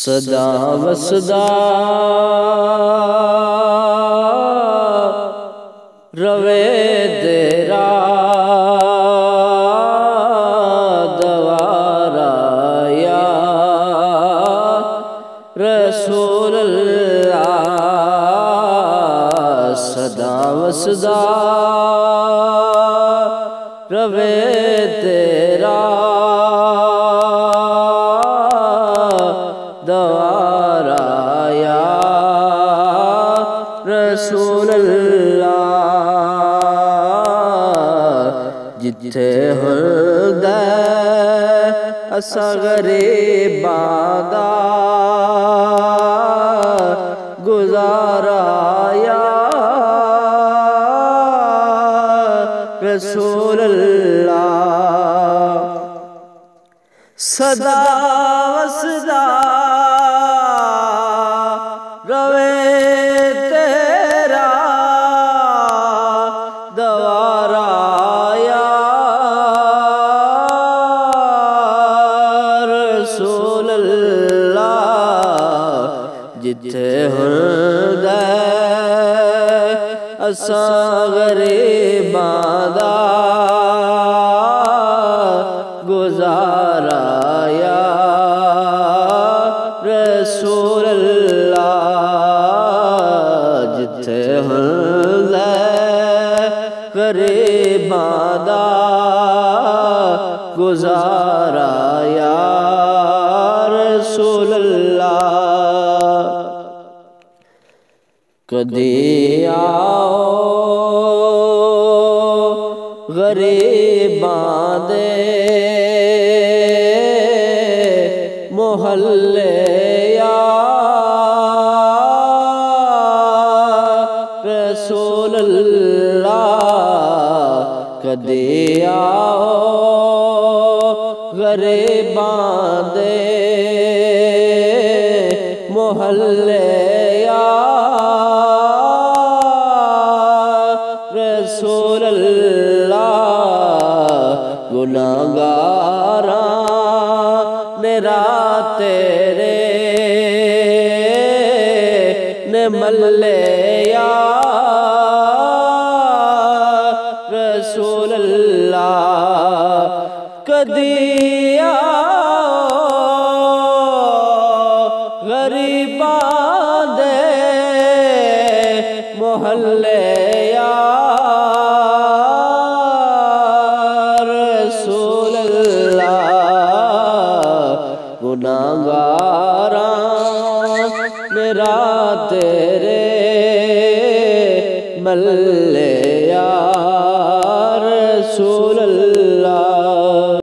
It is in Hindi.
सदा वसदा रवे तेरा दवारा या रसूल अल्लाह। सदा वसदा रवे तेरा दवारा या रसूल अल्लाह। जिथे हुर्दे असा गरीबां दा गुजारा या रसूल अल्लाह। सदा वसदा रवे तेरा दवारा या रसूल अल्लाह। जिथे हुर्दे असा गरीबां दा गुजारा या रसूल अल्लाह। जिथे हुर्दे गरीबां दा गुजारा या रसूल अल्लाह। कदी आओ गरीबां दे मोहल्ले या रसूल अल्लाह। कदी आओ गरीबां दे मोहल्ले या रसूल अल्लाह। गुनाहगारां ने रात तेरे ने मल्ले या रसूल अल्लाह। कदी गरीबां दे मोहल्ले या रसूल अल्लाह। गुनाहगारां ने रात तेरे मल्ले या रसूल